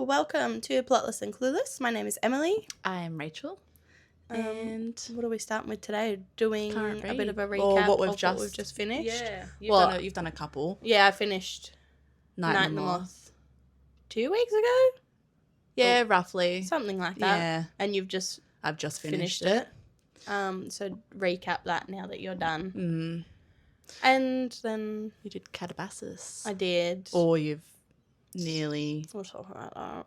welcome to Plotless and Clueless. My name is Emily. I'm Rachel. And what are we starting with today? Doing a bit of a recap or what of what we've just finished. Yeah, you've done a couple. Yeah, I finished Night and the Moth 2 weeks ago. Yeah, roughly Something like that. Yeah, and I've just finished it. So recap that now that you're done. And then you did Calabasas. I did. Or you've nearly. We'll talk about that.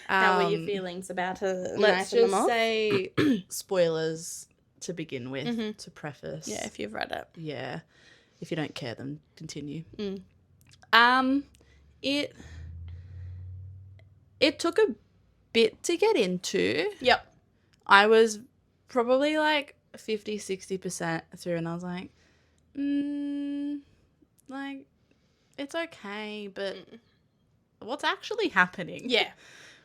How were your feelings about Let's just say spoilers to begin with, to preface. Yeah, if you've read it. Yeah. If you don't care, then continue. It took a bit to get into. Yep. I was probably like 50-60% through, and I was like, it's okay, but what's actually happening? Yeah.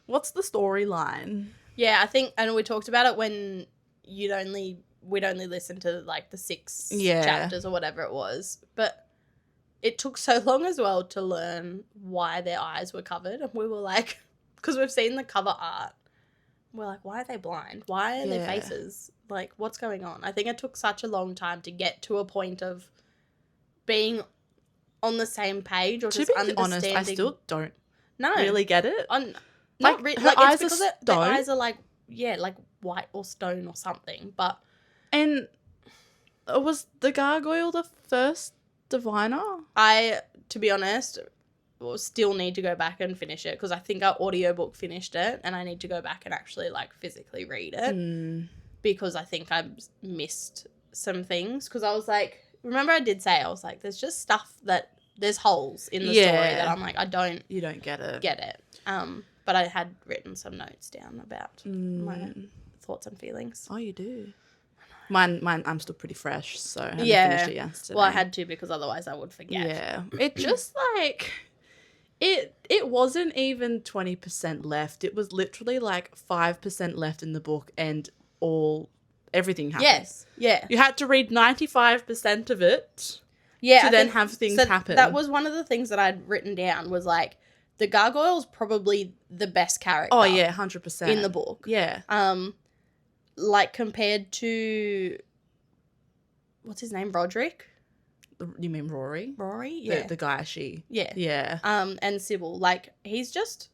What's the storyline? Yeah, I think, and we talked about it when we'd only listen to like the 6 chapters or whatever it was, but it took so long as well to learn why their eyes were covered, and we were like, because we've seen the cover art, we're like, why are they blind? Why are their faces, like, what's going on? I think it took such a long time to get to a point of being on the same page or just understanding. To be honest, I still don't No. really get it. Her eyes are stone. The eyes are like white or stone or something. But and was the gargoyle the first diviner? To be honest, will still need to go back and finish it because I think our audiobook finished it, and I need to go back and actually like physically read it because I think I missed some things. Because I was like, remember I did say I was like, there's just stuff there's holes in the story that I'm like, you don't get it. But I had written some notes down about my thoughts and feelings. Oh, you do? Mine, I'm still pretty fresh, so I haven't finished it yesterday. Well, I had to because otherwise I would forget. Yeah. It just like, it wasn't even 20% left. It was literally like 5% left in the book and everything happened. Yes. Yeah. You had to read 95% of it to then have things happen. That was one of the things that I'd written down was like, the gargoyle's probably the best character. Oh, yeah, 100%. In the book. Yeah. Like compared to, what's his name, Roderick? You mean Rory? Rory, yeah. The guy Yeah. Yeah. And Sybil, like, he's just,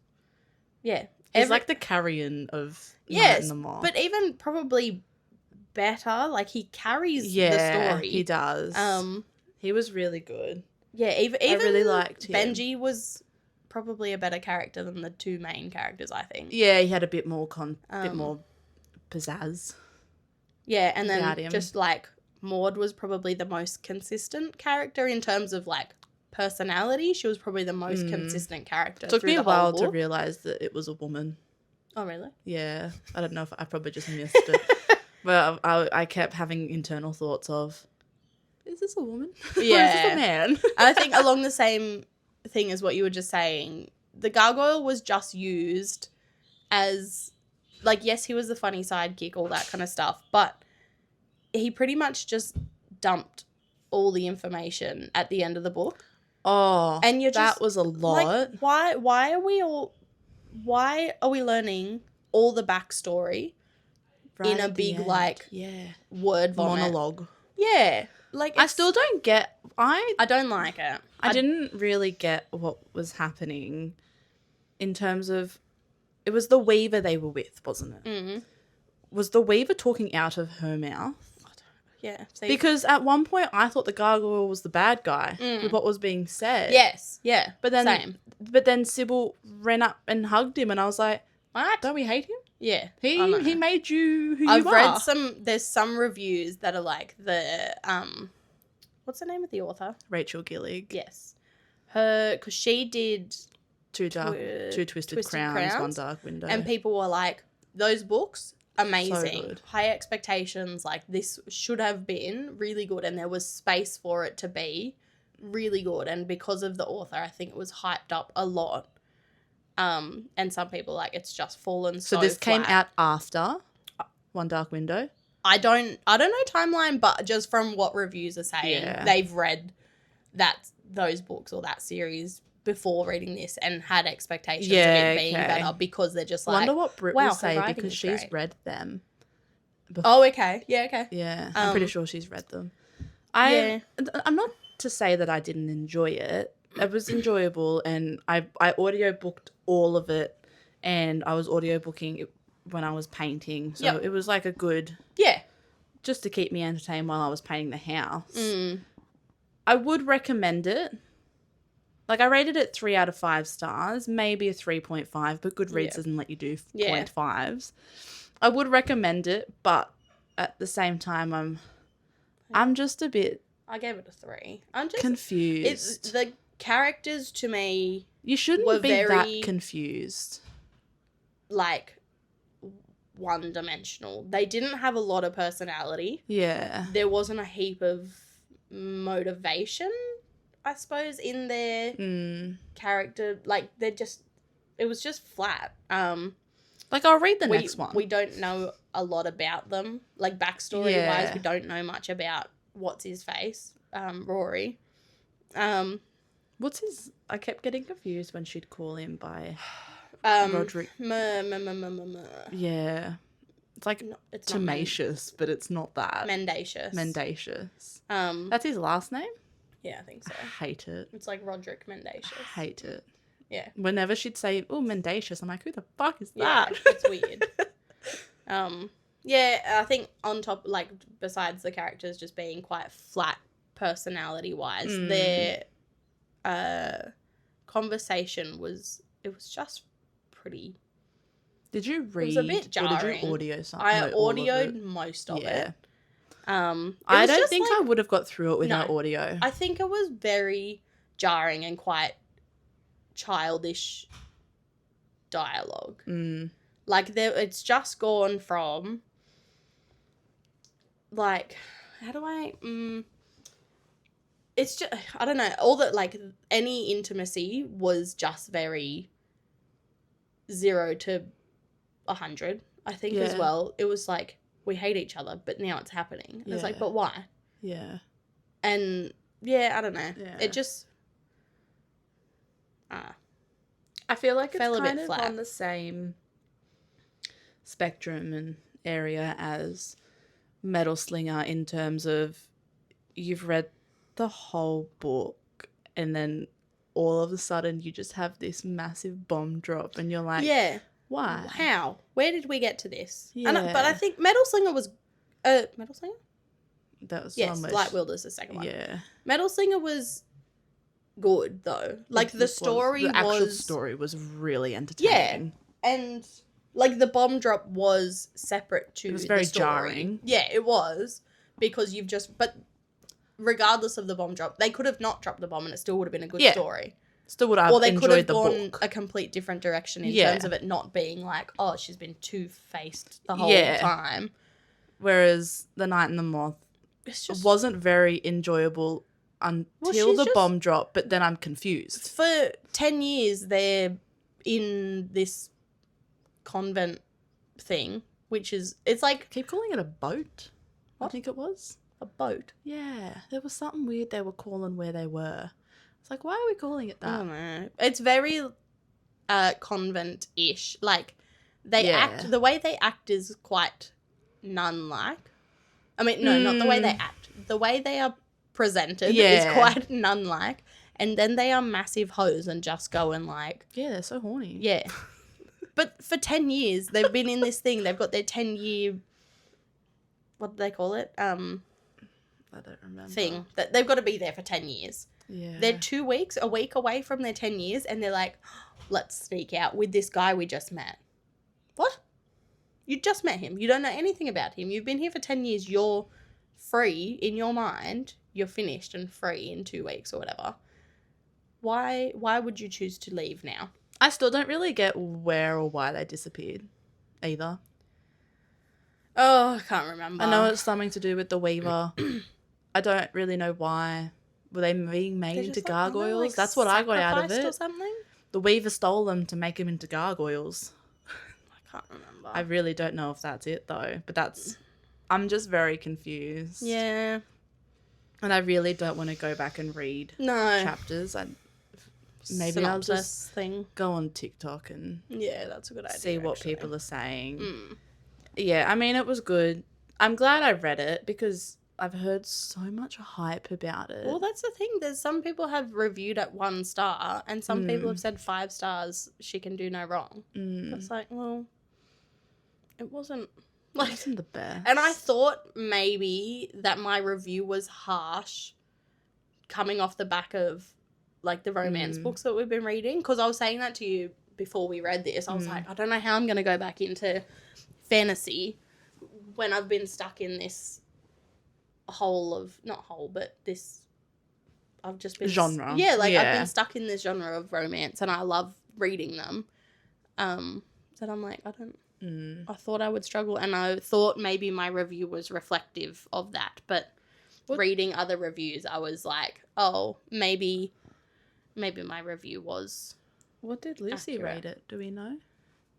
yeah. He's like the carrion of Night and the Moth. But even probably better, like, he carries the story. He does. He was really good. Yeah, even I really liked him. Benji was probably a better character than the 2 main characters, I think. Yeah, he had a bit more bit more pizzazz. Yeah, and then just like Maud was probably the most consistent character in terms of like personality. She was probably the most consistent character. It took me a while to realise that it was a woman. Oh, really? Yeah. I don't know if I probably just missed it. But I kept having internal thoughts of, is this a woman? Yeah. Or is this a man? And I think along the same thing as what you were just saying, the gargoyle was just used as, like, yes, he was the funny sidekick, all that kind of stuff, but he pretty much just dumped all the information at the end of the book. Oh, and you're just, that was a lot. Like, why are we learning all the backstory in a big, word vomit? Monologue. Yeah. Like, I still don't get... I don't like it. I didn't really get what was happening in terms of... It was the Weaver they were with, wasn't it? Mm-hmm. Was the Weaver talking out of her mouth? Yeah. Because at one point I thought the gargoyle was the bad guy with what was being said. Yes. Yeah. But then, same. But then Sybil ran up and hugged him, and I was like, what? Don't we hate him? Yeah. He made you who you I've are. read there's some reviews that are like the, what's the name of the author? Rachael Gillig. Yes. Because she did Two Twisted Crowns, One Dark Window. And people were like, those books, amazing. So good. High expectations, like this should have been really good, and there was space for it to be really good. And because of the author, I think it was hyped up a lot. And some people like it's just fallen so this flat. came out after One Dark Window? I don't know timeline, but just from what reviews are saying, they've read those books or that series before reading this and had expectations of it being better because they're just I like, wonder what Brit wow, will say her writing because is she's great. read them. Oh, okay. Yeah, okay. Yeah, I'm pretty sure she's read them. Yeah. I'm not to say that I didn't enjoy it. It was enjoyable, and I audiobooked all of it, and I was audiobooking it when I was painting. So it was like a good... Yeah. Just to keep me entertained while I was painting the house. I would recommend it. Like, I rated it 3 out of 5 stars, maybe a 3.5, but Goodreads doesn't let you do 0.5s. I would recommend it, but at the same time, I'm just a bit... I gave it a 3. I'm just confused. The characters to me... You shouldn't be that confused. Like, one-dimensional. They didn't have a lot of personality. Yeah. There wasn't a heap of motivation, I suppose, in their character. Like, it was just flat. Like, I'll read the next one. We don't know a lot about them. Like, backstory-wise, we don't know much about what's-his-face, Rory. What's his... I kept getting confused when she'd call him by... Roderick. Yeah. It's like it's tenacious, but it's not that. Mendacious. That's his last name? Yeah, I think so. I hate it. It's like Roderick Mendacious. I hate it. Yeah. Whenever she'd say, oh, mendacious, I'm like, who the fuck is that? Yeah, it's weird. Yeah, I think on top, like, besides the characters just being quite flat personality-wise, their conversation was just pretty... Did you read? It was a bit jarring. Or did you audio something? I audioed most of it. I don't think I would have got through it without audio. I think it was very jarring and quite childish dialogue. Like, it's just gone from, like, how do I... it's just, I don't know, all that, like, any intimacy was just very 0 to 100, I think, as well. It was like, we hate each other, but now it's happening. It's like, but why? Yeah. And, I don't know. Yeah. It just... I feel like it's fell kind of on the same spectrum and area as Metal Slinger in terms of you've read the whole book and then all of a sudden you just have this massive bomb drop and you're like, why? How? Where did we get to this? Yeah. But I think Metal Slinger was... Metal Slinger? That was almost... Light Wielders, the second one. Yeah. Metal Slinger was good, though. Like, the actual story was really entertaining. Yeah. And, like, the bomb drop was separate to the story. It was very jarring. Yeah, it was. Because you've just... But regardless of the bomb drop, they could have not dropped the bomb and it still would have been a good story. Still would have enjoyed the book. Or they could have gone a complete different direction in terms of it not being like, oh, she's been two-faced the whole time. Whereas The Night and the Moth wasn't very enjoyable until the bomb drop, but then I'm confused. For 10 years, they're in this convent thing, which is... It's like... Keep calling it a boat. What? I think it was. A boat? Yeah. There was something weird they were calling where they were. It's like, why are we calling it that? I don't know. It's very convent-ish. Like, they act... The way they act is quite nun-like. I mean, no, not the way they act. The way they are presented is quite nun-like. And then they are massive hoes and just go and, like... Yeah, they're so horny. Yeah. But for 10 years, they've been in this thing. They've got their 10-year... What do they call it? I don't remember. Thing. They've got to be there for 10 years. Yeah. They're a week away from their 10 years, and they're like, let's sneak out with this guy we just met. What? You just met him. You don't know anything about him. You've been here for 10 years. You're free in your mind. You're finished and free in 2 weeks or whatever. Why would you choose to leave now? I still don't really get where or why they disappeared either. Oh, I can't remember. I know it's something to do with the Weaver. I don't really know why. Were they being made into gargoyles? Like That's what I got out of it. Or something? The Weaver stole them to make them into gargoyles. I can't remember. I really don't know if that's it though. But I'm just very confused. Yeah. And I really don't want to go back and read chapters. maybe I'll just thing. go on TikTok and that's a good idea. See what people are saying. Yeah, I mean, it was good. I'm glad I read it because I've heard so much hype about it. Well, that's the thing. There's some people have reviewed at 1 star, and some people have said 5 stars. She can do no wrong. It's like, well, it wasn't like the best. And I thought maybe that my review was harsh, coming off the back of like the romance books that we've been reading. Because I was saying that to you before we read this. I was like, I don't know how I'm going to go back into fantasy when I've been stuck in this I've just been genre. Yeah, like I've been stuck in this genre of romance and I love reading them. So I'm like, I thought I would struggle, and I thought maybe my review was reflective of that, but reading other reviews I was like, oh, maybe my review was What did Lucy rate it? Do we know?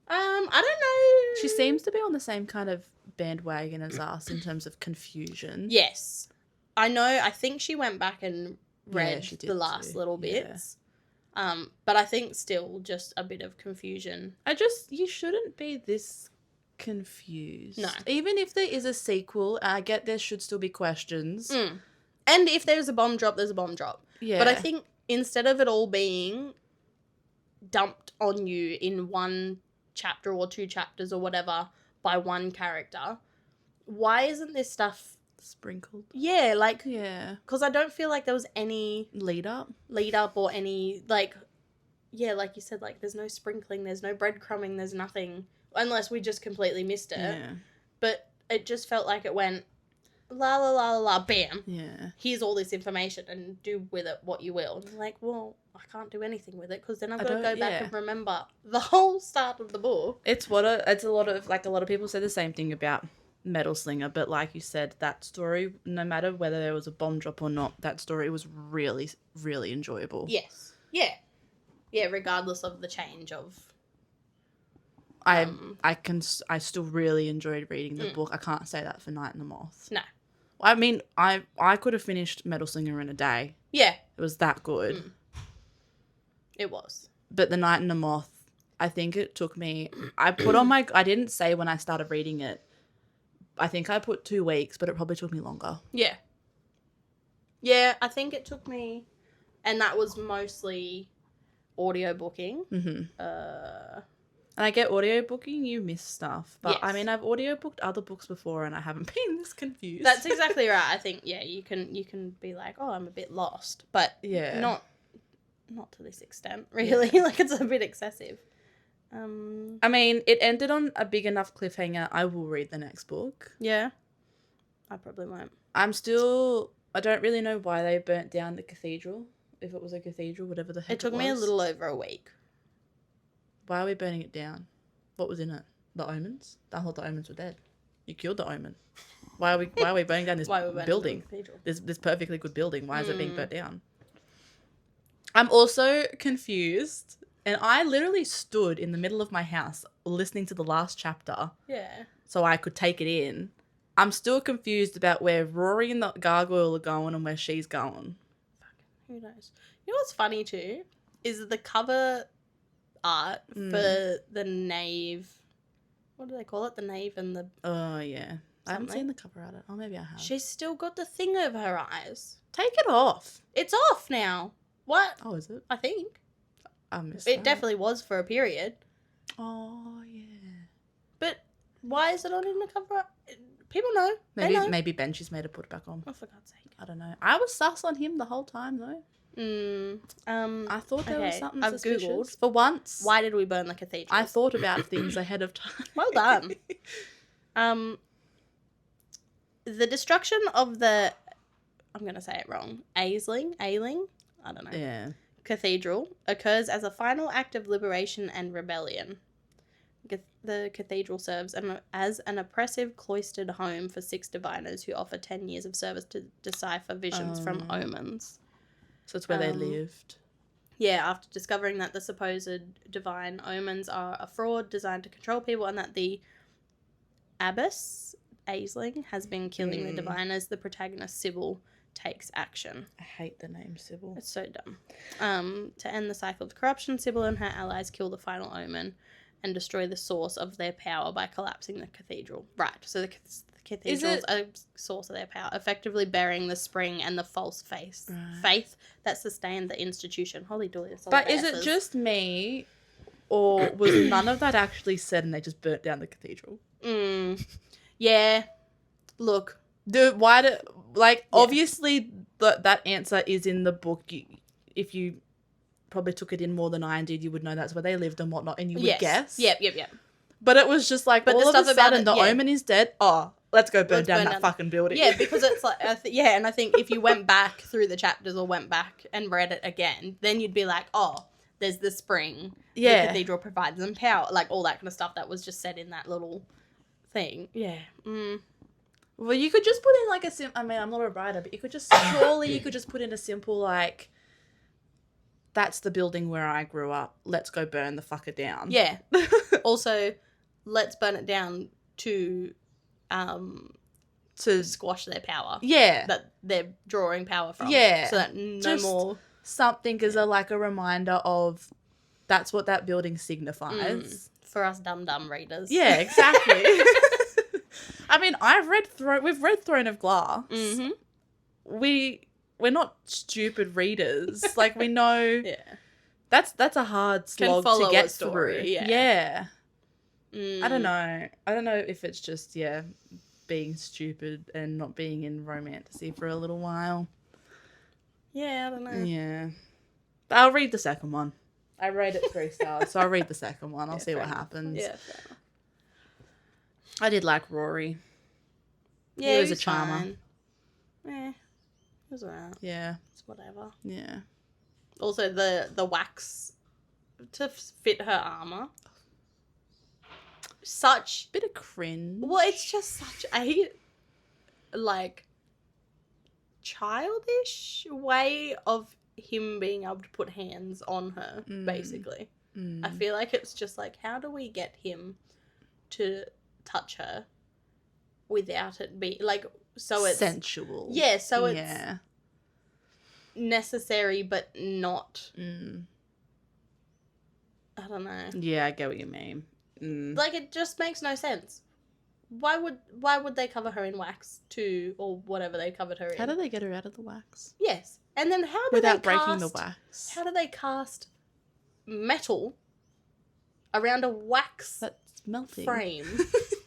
I don't know. She seems to be on the same kind of bandwagon as us in terms of confusion. Yes. I know. I think she went back and read the last little bits. But I think still just a bit of confusion. You shouldn't be this confused. No. Even if there is a sequel, I get there should still be questions. And if there's a bomb drop, there's a bomb drop. Yeah. But I think instead of it all being dumped on you in 1 chapter or 2 chapters or whatever by one character, why isn't this stuff sprinkled? Yeah, like... Yeah. Because I don't feel like there was any... Lead up or any, like... Yeah, like you said, like, there's no sprinkling, there's no breadcrumbing, there's nothing... Unless we just completely missed it. Yeah. But it just felt like it went... La la la la la, bam. Yeah. Here's all this information and do with it what you will. And you're like, well, I can't do anything with it because then I've got to go back and remember the whole start of the book. It's a lot of people say the same thing about Metal Slinger, but like you said, that story, no matter whether there was a bomb drop or not, that story was really, really enjoyable. Yes. Yeah. Yeah, regardless of the change of... I still really enjoyed reading the book. I can't say that for Night and the Moth. No. I mean, I could have finished Metal Slinger in a day. Yeah. It was that good. It was. But the Night and the Moth, I think it took me... I didn't say when I started reading it. I think I put 2 weeks, but it probably took me longer. Yeah. Yeah, I think it took me... And that was mostly audiobooking. And I get audiobooking, you miss stuff. But yes. I mean, I've audiobooked other books before and I haven't been this confused. That's exactly right. I think, yeah, you can be like, oh, I'm a bit lost. But not to this extent, really. Yeah. Like, it's a bit excessive. I mean, it ended on a big enough cliffhanger. I will read the next book. Yeah. I probably won't. I don't really know why they burnt down the cathedral. If it was a cathedral, whatever the heck it was. It took me a little over a week. Why are we burning it down? What was in it? The omens? I thought the omens were dead. You killed the omen. Why are we burning down this building? This perfectly good building. Why is it being burnt down? I'm also confused. And I literally stood in the middle of my house listening to the last chapter. Yeah. So I could take it in. I'm still confused about where Rory and the gargoyle are going and where she's going. Who knows? You know what's funny too? Is the cover art for the nave. What do they call it? The nave and the... Oh, yeah. I haven't seen the cover art. Oh, maybe I have. She's still got the thing over her eyes. Take it off. It's off now. What? Oh, is it? I think. I missed it. Definitely was for a period. Oh, yeah. But why is it on in the cover art? People know. Maybe Benji's made her put it back on. Oh, for God's sake. I don't know. I was sus on him the whole time, though. I thought there was something suspicious. I've Googled. For once. Why did we burn the cathedral? I thought about things ahead of time. Well done. The destruction of the... I'm going to say it wrong. Ailing? I don't know. Yeah. Cathedral occurs as a final act of liberation and rebellion. The cathedral serves as an oppressive cloistered home for 6 diviners who offer 10 years of service to decipher visions from omens. So it's where they lived. Yeah, after discovering that the supposed divine omens are a fraud designed to control people and that the abbess, Aisling, has been killing the diviners, the protagonist, Sybil, takes action. I hate the name Sybil. It's so dumb. To end the cycle of corruption, Sybil and her allies kill the final omen and destroy the source of their power by collapsing the cathedral. Right, so the cathedral's a source of their power, effectively burying the spring and the false faith that sustained the institution. Holy dooly. But is it just me, or was none of that actually said and they just burnt down the cathedral? Yeah. Look. Obviously that answer is in the book. If you probably took it in more than I did, you would know that's where they lived and whatnot, and you would guess. Yep. But it was just like, all of a sudden, the omen is dead. Oh, let's go burn down that fucking building. Yeah, because it's like, and I think if you went back through the chapters or went back and read it again, then you'd be like, oh, there's the spring. Yeah. The cathedral provides them power. Like, all that kind of stuff that was just said in that little thing. Yeah. Well, you could just put in like I'm not a writer, but you could just, surely you could just put in a simple like, that's the building where I grew up. Let's go burn the fucker down. Yeah. Also, let's burn it down to squash their power. Yeah. That they're drawing power from. Yeah. So that just more something as a reminder of that's what that building signifies. For us dumb readers. Yeah, exactly. I mean, we've read Throne of Glass. Mm-hmm. We're not stupid readers. Like, we know. Yeah. That's a hard slog to get through. Yeah. I don't know. I don't know if it's just, being stupid and not being in romantasy for a little while. Yeah, I don't know. Yeah. But I'll read the second one. I rate it 3 stars, so I'll read the second one. I'll see what happens. Yeah, fair enough. I did like Rory. Yeah, he was a charmer. Fine. Yeah, it was alright. Yeah. It's whatever. Yeah. Also, the wax to fit her armor. Such bit of cringe. Well, it's just such a childish way of him being able to put hands on her, basically. I feel like it's just like, how do we get him to touch her without it being so it's sensual? Yeah, so it's necessary but not. I don't know. Yeah, I get what you mean. It just makes no sense. Why would they cover her in wax or whatever they covered her in? How do they get her out of the wax? Yes. And then without breaking the wax? How do they cast metal around a wax that's melting frame?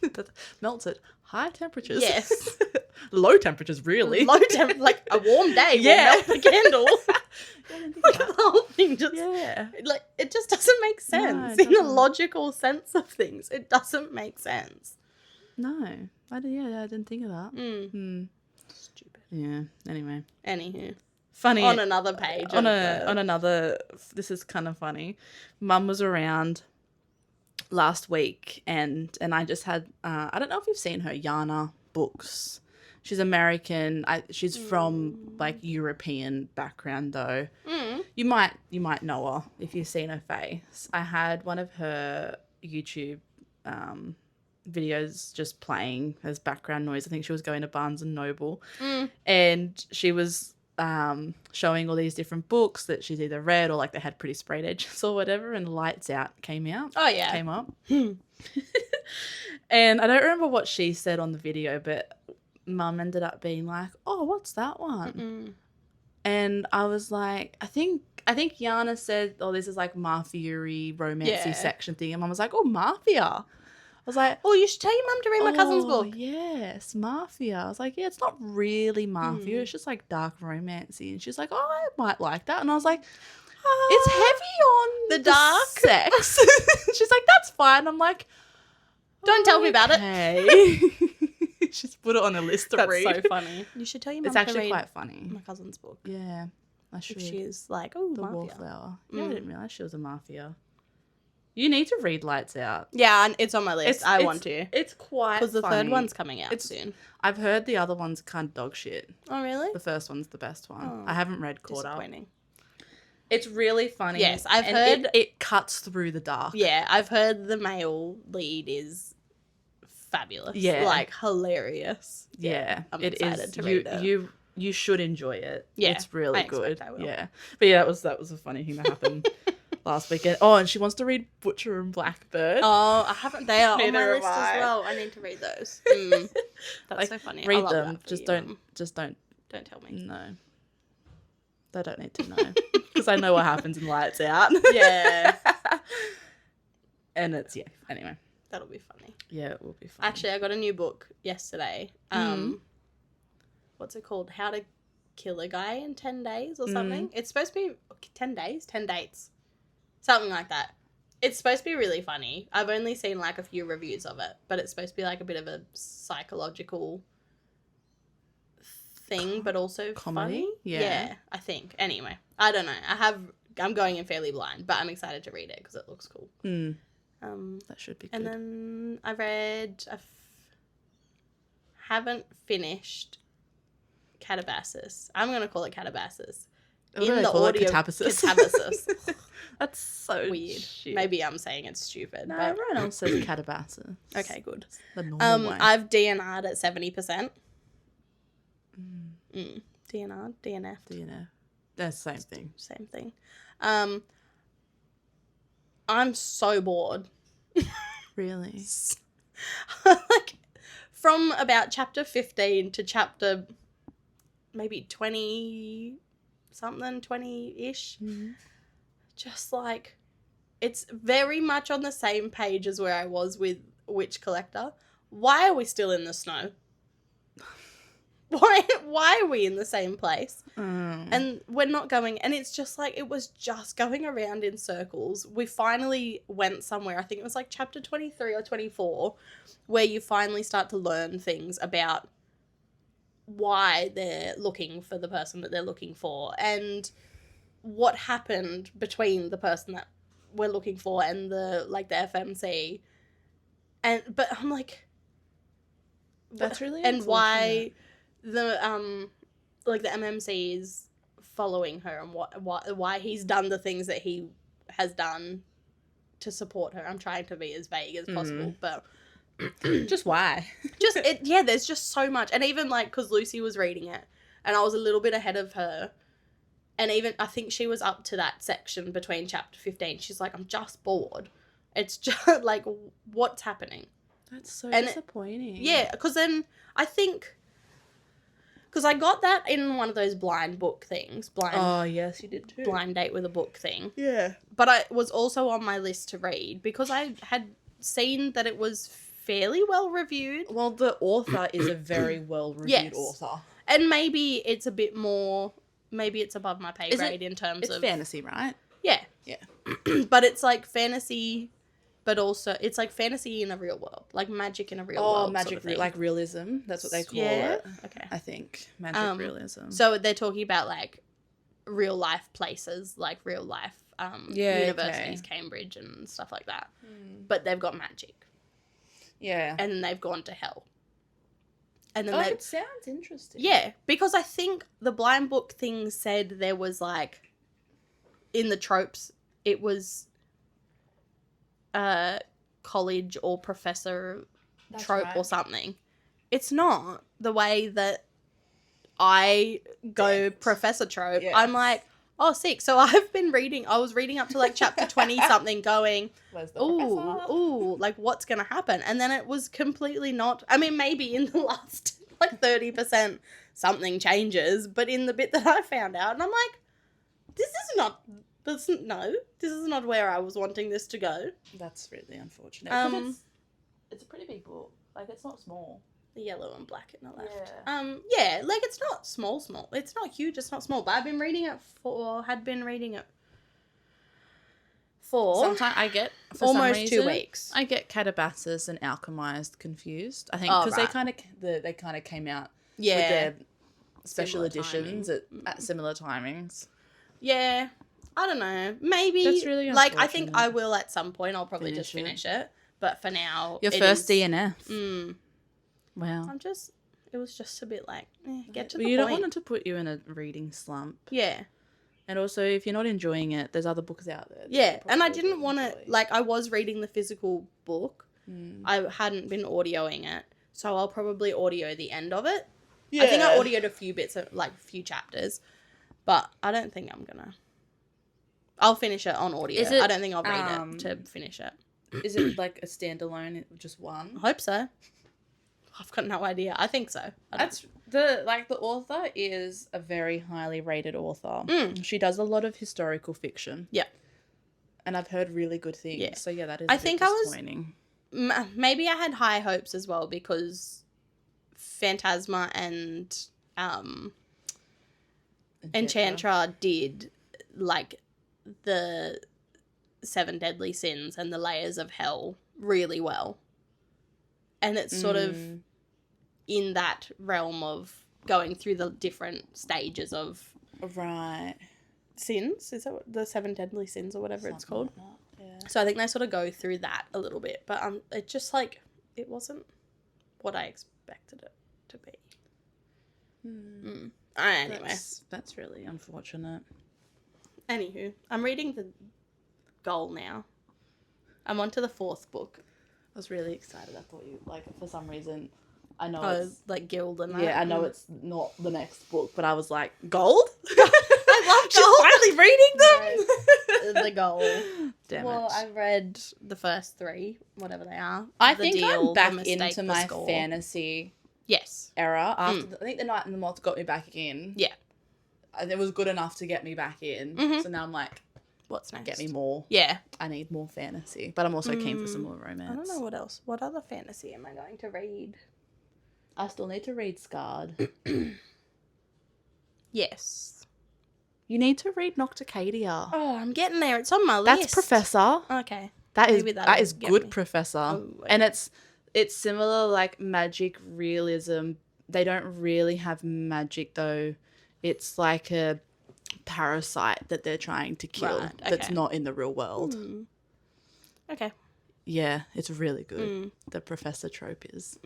That melts at high temperatures. Yes. Low temperatures, really. Low temp, like a warm day will melt the candle. The whole thing just, it just doesn't make sense in a logical sense of things. It doesn't make sense. No, I didn't think of that. Stupid. Yeah. Anyway. Anywho. Funny. On another page. On another. This is kind of funny. Mum was around last week, and I just had. I don't know if you've seen her, Yana Books. She's American. She's from European background though. You might know her if you've seen her face. I had one of her YouTube videos just playing as background noise. I think she was going to Barnes and Noble, and she was showing all these different books that she's either read or they had pretty sprayed edges or whatever. And Lights Out came out. Oh yeah, came up. And I don't remember what she said on the video, but Mum ended up being like, "Oh, what's that one?" And I was like, I think Yana said, "Oh, this is mafia-y, romancy section thing." And Mum was like, "Oh, mafia." I was like, "Oh, you should tell your mum to read my cousin's book." Yes, mafia. I was like, "Yeah, it's not really mafia. It's just dark romancy." And she's like, "Oh, I might like that." And I was like, "It's heavy on the dark sex." She's like, "That's fine." I'm like, "Don't tell me about it." She's put it on a list to read. That's so funny. You should tell your mum it's actually quite funny. My cousin's book. Yeah, I should. If she's like, "Oh, the mafia." Wallflower. Yeah, I didn't realise she was a mafia. You need to read Lights Out. Yeah, and it's on my list. I want to. It's quite because the third one's coming out soon. I've heard the other one's kind of dog shit. Oh, really? The first one's the best one. I haven't read Caught Up. Disappointing. It's really funny. Yes, I've heard it cuts through the dark. Yeah, I've heard the male lead is fabulous. Yeah, hilarious. Yeah, I'm excited to read it. you should enjoy it. Yeah, it's really I good. expect I will. Yeah, but yeah, that was a funny thing that happened last weekend. Oh, and she wants to read Butcher and Blackbird. Oh, I haven't. They are on Neither my have list as I. well. I need to read those. That's Like, so funny. Read I love them. that for Just you. don't. Don't tell me. No, they don't need to know because I know what happens in Lights Out. Yeah, and it's Anyway, that'll be funny. yeah, it will be fun. Actually, I got a new book yesterday. What's it called? How to Kill a Guy in 10 Days or something. It's supposed to be 10 days, 10 dates, something like that. It's supposed to be really funny. I've only seen like a few reviews of it, but it's supposed to be like a bit of a psychological thing, but also comedy. Funny. Yeah, I think. Anyway, I don't know. I'm going in fairly blind, but I'm excited to read it because it looks cool. That should be good. And then I haven't finished Catabasis. I'm going to call it Catabasis. In the audio, Catabasis. That's so weird. shit. Maybe I'm saying it's stupid. No, but... everyone else says Catabasis. Okay, good. It's the normal way. I've DNR'd at 70%. DNR, DNF. DNF. That's the same thing. Same thing. I'm so bored. Really? Like, from about chapter 15 to chapter maybe 20 something, 20-ish. Just like, it's very much on the same page as where I was with Witch Collector. Why are we still in the snow? Why are we in the same place? And we're not going, and it's just like, it was just going around in circles. We finally went somewhere, I think it was like chapter 23 or 24, where you finally start to learn things about why they're looking for the person that they're looking for, and what happened between the person that we're looking for and the FMC. But I'm like, that's really and why the the MMC is following her, and why he's done the things that he has done to support her. I'm trying to be as vague as possible, but just why? There's just so much. And even because Lucy was reading it and I was a little bit ahead of her, and even I think she was up to that section between chapter 15. She's like, I'm just bored. It's just like, what's happening? That's so disappointing. Because then I think, because I got that in one of those blind book things. Oh, yes, you did too. Blind date with a book thing. Yeah. But I was also on my list to read because I had seen that it was fairly well reviewed. Well, the author is a very well reviewed author. And maybe it's a bit more, maybe it's above my pay grade in terms of... It's fantasy, right? Yeah. Yeah. But it's like fantasy, but also it's like fantasy in a real world, like magic in a real world. Oh, magic, sort of like realism. That's what they call it. Okay. I think magic realism. So they're talking about like real life places, like real life universities, Cambridge and stuff like that. But they've got magic. Yeah. And then they've gone to hell. And then it sounds interesting. Yeah, because I think the blind book thing said there was like, in the tropes, it was a college or professor trope or something. It's not the way that I go professor trope. Yes. I'm like, oh, sick. So I was reading up to like chapter 20 something going, ooh, like what's going to happen? And then it was completely not, I mean, maybe in the last like 30% something changes, but in the bit that I found out, and I'm like, this is not where I was wanting this to go. That's really unfortunate. It's a pretty big book. Like, it's not small. The yellow and black in the left. Like, it's not small. It's not huge, it's not small. But had been reading it for sometimes I get almost 2 weeks. I get Catabasis and Alchemized confused. I think because they kind of came out with their special editions at similar timings. Yeah, I don't know. Maybe that's really like I think I will at some point. I'll probably just finish it. But for now, your first DNF. Wow. It was just a bit like, get to the point. You don't want it to put you in a reading slump. Yeah. And also, if you're not enjoying it, there's other books out there. Yeah, and I didn't want to, like, I was reading the physical book. I hadn't been audioing it, so I'll probably audio the end of it I think I audioed a few bits of, like, a few chapters, but I don't think I'm gonna. I'll finish it on audio. I don't think I'll read it to finish it. Is it like a standalone, just one? I hope so. I've got no idea. I think so. The author is a very highly rated author. She does a lot of historical fiction. Yeah. And I've heard really good things. Yeah. So yeah, that is disappointing. Maybe I had high hopes as well because Phantasma and Enchantra did like the 7 deadly sins and the layers of hell really well. And it's sort of in that realm of going through the different stages of sins. Is that what, the 7 deadly sins or whatever it's called? Like that, yeah. So I think they sort of go through that a little bit. But it just like, it wasn't what I expected it to be. Anyway. That's really unfortunate. Anywho, I'm reading The Goal now. I'm on to the 4th book. I was really excited. I thought you, like, for some reason, I know it's... like Guild and that. Yeah, I know it's not the next book, but I was like, Gold? I love Gold! She's finally reading them! The Goal. Damn well, it. I've read the first 3, whatever they are. I think I'm back into my fantasy era. After I think The Night and the Moth got me back in. Yeah. It was good enough to get me back in. So now I'm like, what's next? Get me more. Yeah. I need more fantasy. But I'm also keen for some more romance. I don't know what else. What other fantasy am I going to read? I still need to read Scarred. Yes. You need to read Nocticadia. Oh, I'm getting there. It's on my list. That's Professor. Okay. That is good, Professor. Oh, okay. And it's similar, like, magic realism. They don't really have magic, though. It's like a parasite that they're trying to kill that's not in the real world. Okay. Yeah, it's really good. The Professor trope is.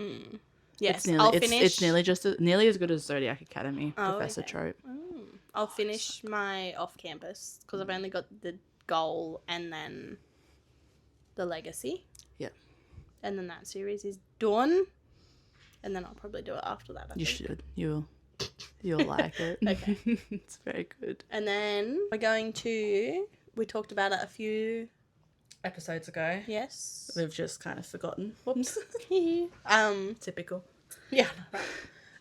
Yes, I'll finish. It's nearly as good as Zodiac Academy, Professor trope. I'll finish my off-campus because I've only got the Goal and then the Legacy. Yeah. And then that series is done. And then I'll probably do it after that. You should. You'll like it. Okay. It's very good. And then we're going to... We talked about it a few... episodes ago. Yes. We've just kind of forgotten. Whoops. Typical. Yeah.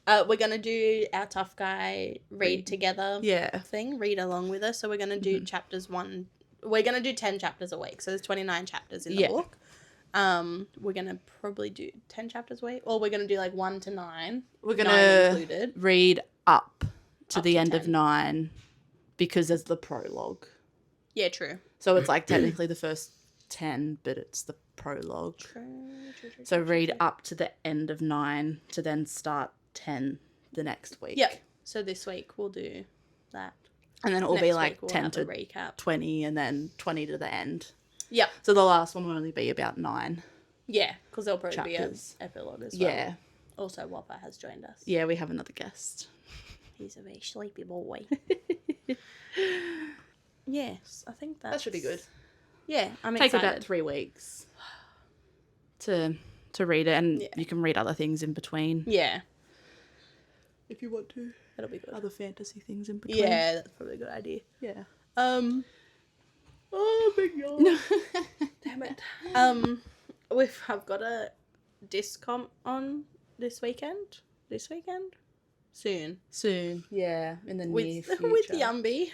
We're going to do our tough guy read together thing. Read along with us. So we're going to do chapters 1... We're going to do 10 chapters a week. So there's 29 chapters in the book. We're going to probably do 10 chapters a week. Or we're going to do like 1 to 9. We're going to read up to the end 10. Of 9 because there's the prologue. Yeah, true. So it's like technically the first 10, but it's the prologue. True. So read up to the end of 9 to then start 10 the next week. Yep. So this week we'll do that. And then it will be like 10 to recap. 20 and then 20 to the end. Yep. So the last one will only be about 9. Yeah, because there'll probably chapters. Be an epilogue as well. Yeah. Also, Whopper has joined us. Yeah, we have another guest. He's a very sleepy boy. Yes, I think that should be good. Yeah, I'm excited. Take about 3 weeks to read it, and you can read other things in between. Yeah. If you want to. That'll be good. Other fantasy things in between. Yeah, that's probably a good idea. Yeah. Oh, big yawn. Damn it. I've got a disc comp on this weekend. Soon. Yeah, in the near future. With Yumby.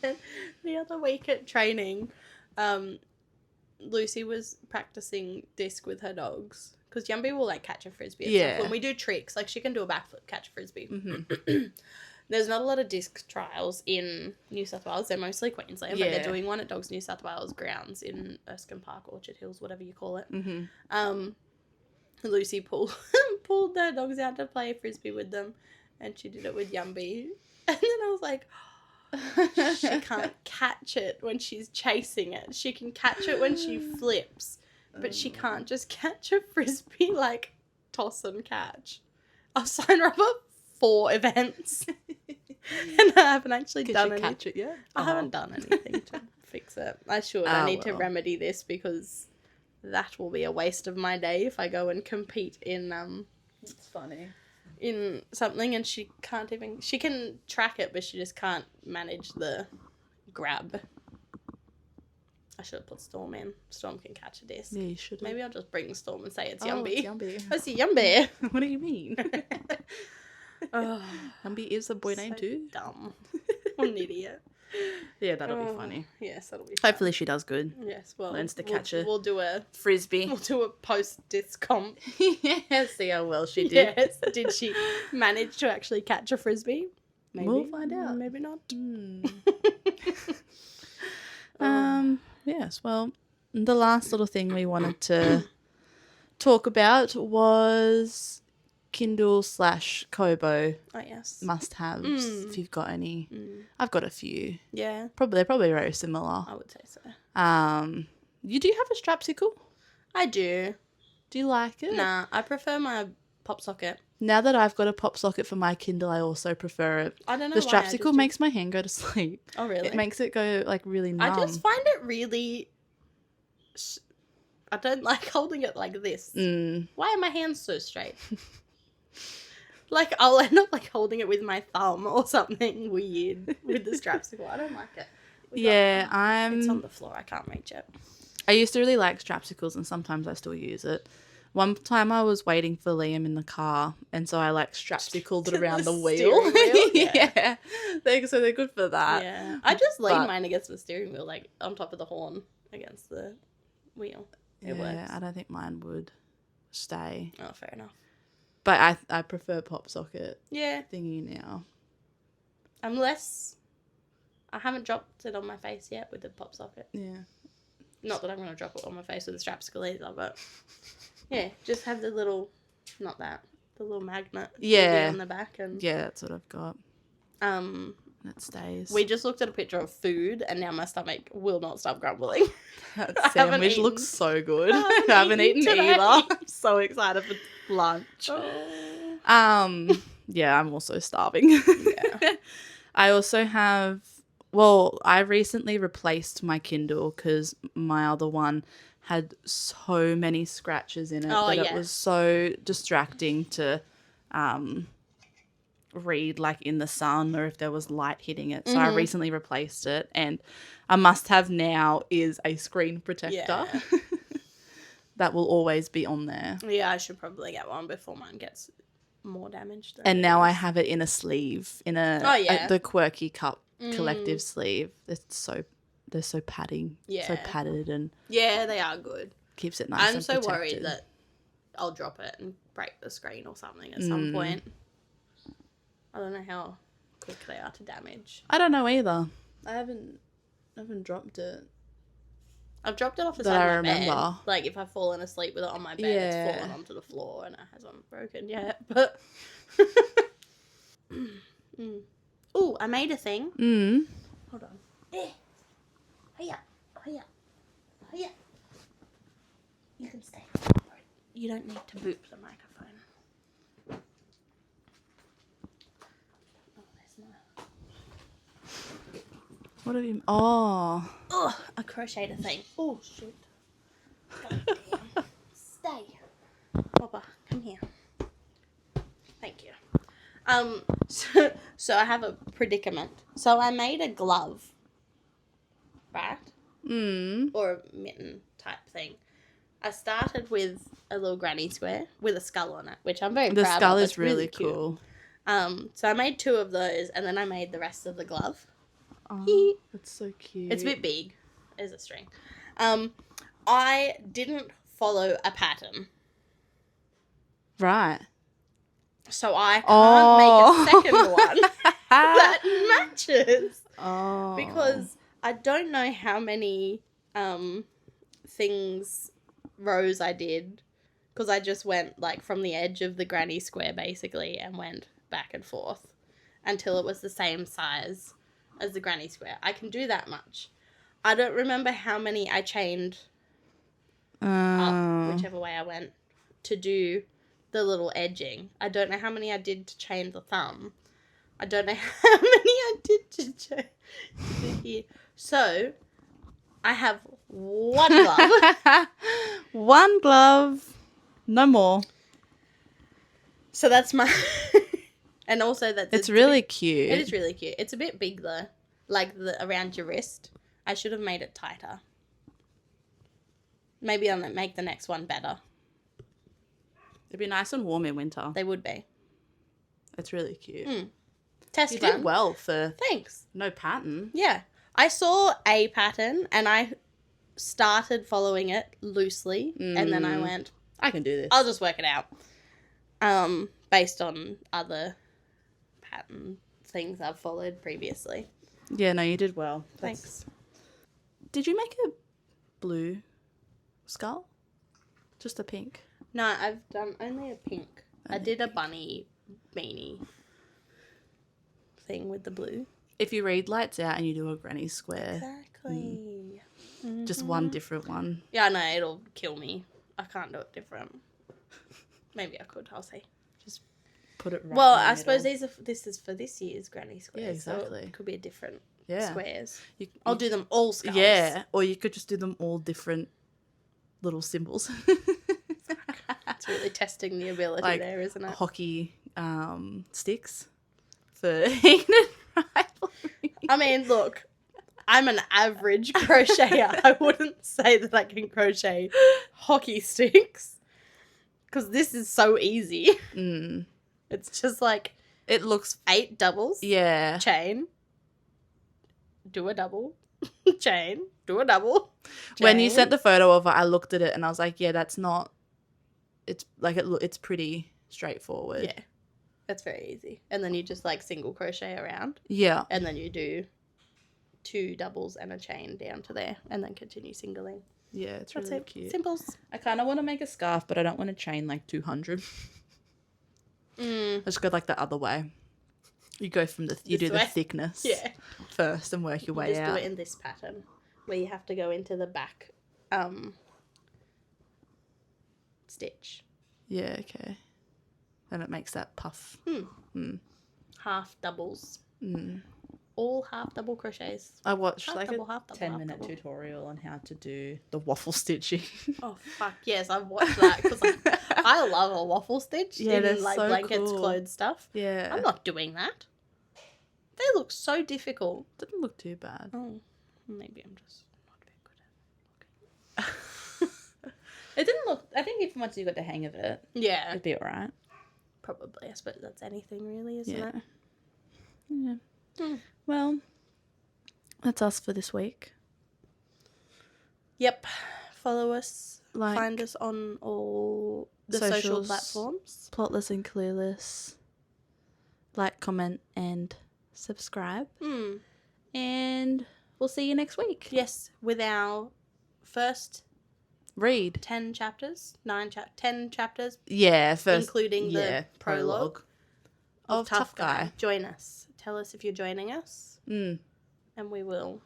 And the other week at training, Lucy was practicing disc with her dogs. Because Yumby will, like, catch a frisbee. Yeah. When we do tricks, like, she can do a backflip, catch a frisbee. Mm-hmm. There's not a lot of disc trials in New South Wales. They're mostly Queensland, but they're doing one at Dogs New South Wales grounds in Erskine Park, Orchard Hills, whatever you call it. Mm-hmm. Lucy pulled their dogs out to play frisbee with them, and she did it with Yumby. And then I was like, she can't catch it when she's chasing it. She can catch it when she flips, but she can't just catch a frisbee, like, toss and catch. I'll sign her up at 4 events. And I haven't actually done anything. Catch it yet? I haven't done anything to fix it. I should. I need to remedy this because that will be a waste of my day if I go and compete in It's funny. in something and she can track it, but she just can't manage the grab. I should have put Storm in. Storm can catch a disc. Yeah, you should. Maybe I'll just bring Storm and say it's Oh, Yumby. it's Yumby. I see Yumby. What do you mean? Oh, Yumby is a boy name too. Dumb. What an idiot. Yeah, that'll be funny. Yes, that'll be fun. Hopefully she does good. Yes, well, Learns to catch a we'll do a frisbee. We'll do a post-disc comp. Yeah, see how well she did. Yes. Did she manage to actually catch a frisbee? Maybe. We'll find out. Maybe not. Yes, well, the last little thing we wanted to talk about was Kindle / Kobo Oh, yes. must-haves, if you've got any. Mm. I've got a few. Yeah, They're probably very similar. I would say so. You do have a strapsicle? I do. Do you like it? Nah, I prefer my pop socket. Now that I've got a pop socket for my Kindle, I also prefer it. I don't know The why, I strapsicle just makes my hand go to sleep. Oh, really? It makes it go, like, really numb. I just find it really... I don't like holding it like this. Why are my hands so straight? Like, I'll end up, like, holding it with my thumb or something weird with the strapsicle. I don't like it. It's on the floor. I can't reach it. I used to really like strapsicles, and sometimes I still use it. One time I was waiting for Liam in the car, and so I, like, strapsicled it around the wheel. Yeah. So they're good for that. Yeah. I just lean mine against the steering wheel, like, on top of the horn against the wheel. It works. I don't think mine would stay. Oh, fair enough. But I prefer pop socket thingy now. I haven't dropped it on my face yet with the pop socket. Yeah. Not that I'm going to drop it on my face with a strapsicle either, but yeah, just have the little magnet on the back. And yeah, that's what I've got. And it stays. We just looked at a picture of food, and now my stomach will not stop grumbling. That sandwich looks so good. I haven't eaten either. I'm so excited for lunch. Yeah, I'm also starving. Yeah. I also have... Well, I recently replaced my Kindle because my other one had so many scratches in it that it was so distracting to read, like, in the sun or if there was light hitting it. So I recently replaced it, and a must-have now is a screen protector that will always be on there. Yeah, I should probably get one before mine gets more damaged. And now I have it in a sleeve, in the Quirky Cup collective sleeve. They're so padding, so padded, and they are good. Keeps it nice. I'm so worried that I'll drop it and break the screen or something at some point. I don't know how quick they are to damage. I don't know either. I haven't dropped it. I've dropped it off the side of my bed. Like, if I've fallen asleep with it on my bed, it's fallen onto the floor and it hasn't broken yet. But Ooh, I made a thing. Hold on. Hiya. You can stay. You don't need to boop the microphone. Oh, there's no... What have you... Oh, I crocheted a thing. Oh, shoot. God damn. Stay. Papa, come here. Thank you. So I have a predicament. So I made a glove, right? Or a mitten type thing. I started with a little granny square with a skull on it, which I'm very proud of. The skull is really cool. So I made 2 of those, and then I made the rest of the glove. Oh, that's so cute. It's a bit big. There's a string. I didn't follow a pattern. Right. So I can't make a second one that matches. Oh. Because I don't know how many rows I did. Because I just went, like, from the edge of the granny square, basically, and went back and forth until it was the same size as the granny square. I can do that much. I don't remember how many I chained up, whichever way I went, to do the little edging. I don't know how many I did to chain the thumb. I don't know how many I did to chain here. So, I have one glove. One glove. No more. So that's my And also that it's really cute. It is really cute. It's a bit big though, like around your wrist. I should have made it tighter. Maybe I'll make the next one better. It'd be nice and warm in winter. They would be. It's really cute. Test you run. did well for Thanks. no pattern. Yeah. I saw a pattern and I started following it loosely and then I went, I can do this. I'll just work it out. Based on other pattern things I've followed previously. Yeah, no, you did well. Thanks. Did you make a blue skull? Just a pink? No, I've done only a pink. I did a bunny beanie thing with the blue. If you read Lights Out and you do a granny square. Exactly. Just one different one. Yeah, no, it'll kill me. I can't do it different. Maybe I could. I'll see. Just put it right Well, in the I suppose middle. this is for this year's granny squares. Yeah, exactly. So it could be a different Yeah. squares. I'll do them all skulls. Yeah, or you could just do them all different little symbols. It's really testing the ability Like there, isn't it? hockey sticks for hanging rivalry. I mean, look, I'm an average crocheter. I wouldn't say that I can crochet hockey sticks because this is so easy. It's just like It looks 8 doubles, chain. do a double, chain, do a double. When you chain. sent the photo of it, I looked at it and I was like, yeah, that's not. It's like it's pretty straightforward. Yeah, that's very easy. And then you just like single crochet around. Yeah. And then you do 2 doubles and a chain down to there and then continue singling. Yeah, it's That's really it. cute. Simples. I kind of want to make a scarf, but I don't want to chain like 200. Let's go like the other way. You go from you do the thickness first and work your way out. out. Just do it in this pattern where you have to go into the back stitch. Yeah, okay. Then it makes that puff. Half doubles. All half double crochets. I watched Half like double, a half double, 10-minute half double. tutorial on how to do the waffle stitching. Oh, fuck. Yes, I've watched that because I love a waffle stitch in they're like so blankets, cool. clothes stuff. Yeah. I'm not doing that. They look so difficult. Didn't look too bad. Oh, maybe I'm just not very good at it. It didn't look... I think if once you got the hang of it, Yeah. it'd be alright. Probably. I suppose that's anything really, isn't Yeah. it? Yeah. Well, that's us for this week. Yep. Follow us. Like, Find us on all the social socials. platforms. Plotless and Clueless. Like, comment, and subscribe. And we'll see you next week. Yes, with our first Read. 10 chapters. 10 chapters, Yeah, first. including the prologue of Tough Guy. Join us. Tell us if you're joining us. And we will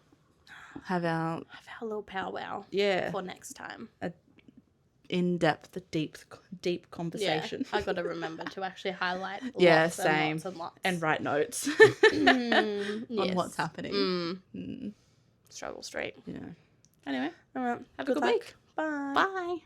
Have our little powwow for next time. in-depth, deep conversation. Yeah, I got to remember to actually highlight lots same. and lots and lots. And write notes on what's happening. Struggle straight. Yeah. Anyway, All right. have a good luck. week. Bye. Bye.